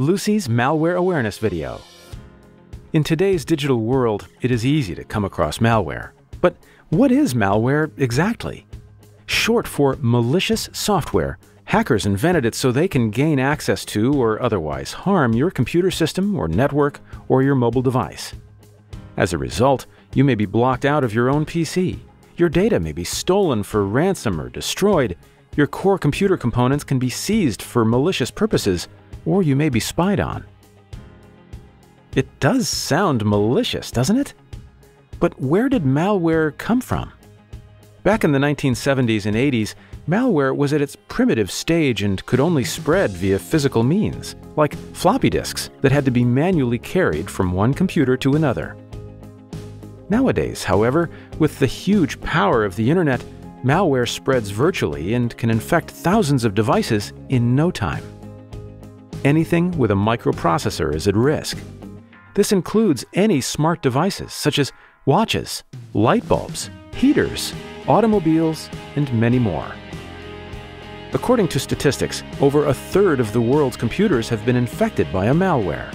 Lucy's Malware Awareness video. In today's digital world, it is easy to come across malware. But what is malware exactly? Short for malicious software, hackers invented it so they can gain access to or otherwise harm your computer system or network or your mobile device. As a result, you may be blocked out of your own PC. Your data may be stolen for ransom or destroyed. Your core computer components can be seized for malicious purposes, or you may be spied on. It does sound malicious, doesn't it? But where did malware come from? Back in the 1970s and 80s, malware was at its primitive stage and could only spread via physical means, like floppy disks that had to be manually carried from one computer to another. Nowadays, however, with the huge power of the internet, malware spreads virtually and can infect thousands of devices in no time. Anything with a microprocessor is at risk. This includes any smart devices such as watches, light bulbs, heaters, automobiles, and many more. According to statistics, over a third of the world's computers have been infected by a malware.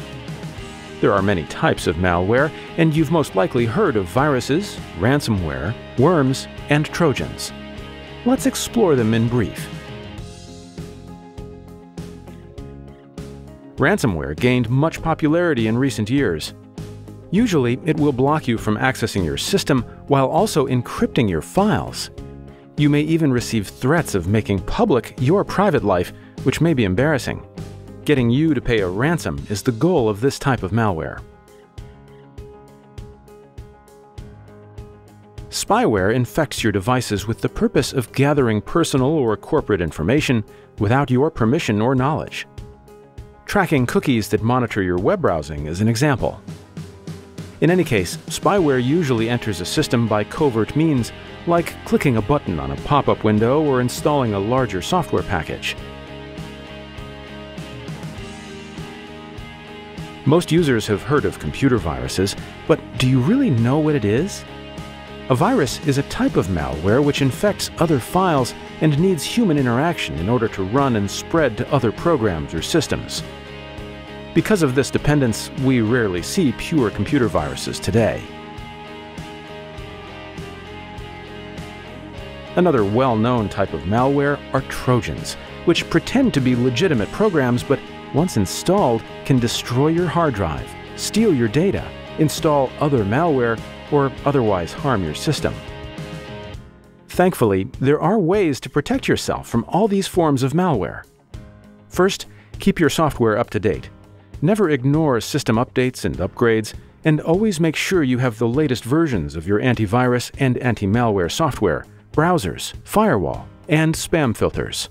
There are many types of malware, and you've most likely heard of viruses, ransomware, worms, and Trojans. Let's explore them in brief. Ransomware gained much popularity in recent years. Usually, it will block you from accessing your system while also encrypting your files. You may even receive threats of making public your private life, which may be embarrassing. Getting you to pay a ransom is the goal of this type of malware. Spyware infects your devices with the purpose of gathering personal or corporate information without your permission or knowledge. Tracking cookies that monitor your web browsing is an example. In any case, spyware usually enters a system by covert means, like clicking a button on a pop-up window or installing a larger software package. Most users have heard of computer viruses, but do you really know what it is? A virus is a type of malware which infects other files and needs human interaction in order to run and spread to other programs or systems. Because of this dependence, we rarely see pure computer viruses today. Another well-known type of malware are Trojans, which pretend to be legitimate programs but once installed, can destroy your hard drive, steal your data, install other malware, or otherwise harm your system. Thankfully, there are ways to protect yourself from all these forms of malware. First, keep your software up to date. Never ignore system updates and upgrades, and always make sure you have the latest versions of your antivirus and anti-malware software, browsers, firewall, and spam filters.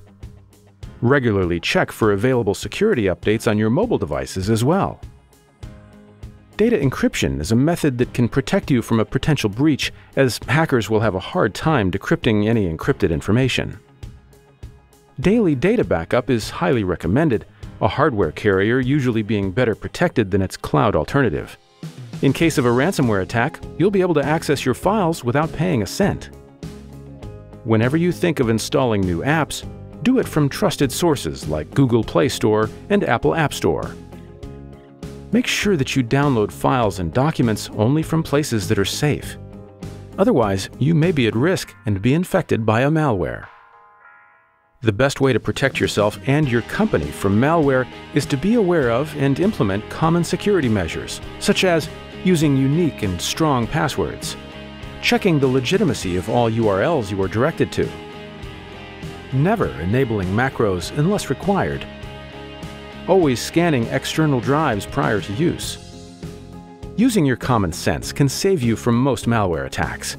Regularly check for available security updates on your mobile devices as well. Data encryption is a method that can protect you from a potential breach, as hackers will have a hard time decrypting any encrypted information. Daily data backup is highly recommended, a hardware carrier usually being better protected than its cloud alternative. In case of a ransomware attack, you'll be able to access your files without paying a cent. Whenever you think of installing new apps, do it from trusted sources like Google Play Store and Apple App Store. Make sure that you download files and documents only from places that are safe. Otherwise, you may be at risk and be infected by a malware. The best way to protect yourself and your company from malware is to be aware of and implement common security measures, such as using unique and strong passwords, checking the legitimacy of all URLs you are directed to, never enabling macros unless required, always scanning external drives prior to use. Using your common sense can save you from most malware attacks.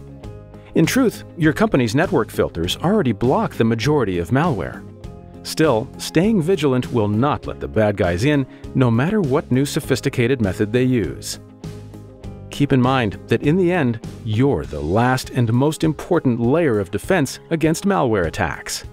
In truth, your company's network filters already block the majority of malware. Still, staying vigilant will not let the bad guys in, no matter what new sophisticated method they use. Keep in mind that in the end, you're the last and most important layer of defense against malware attacks.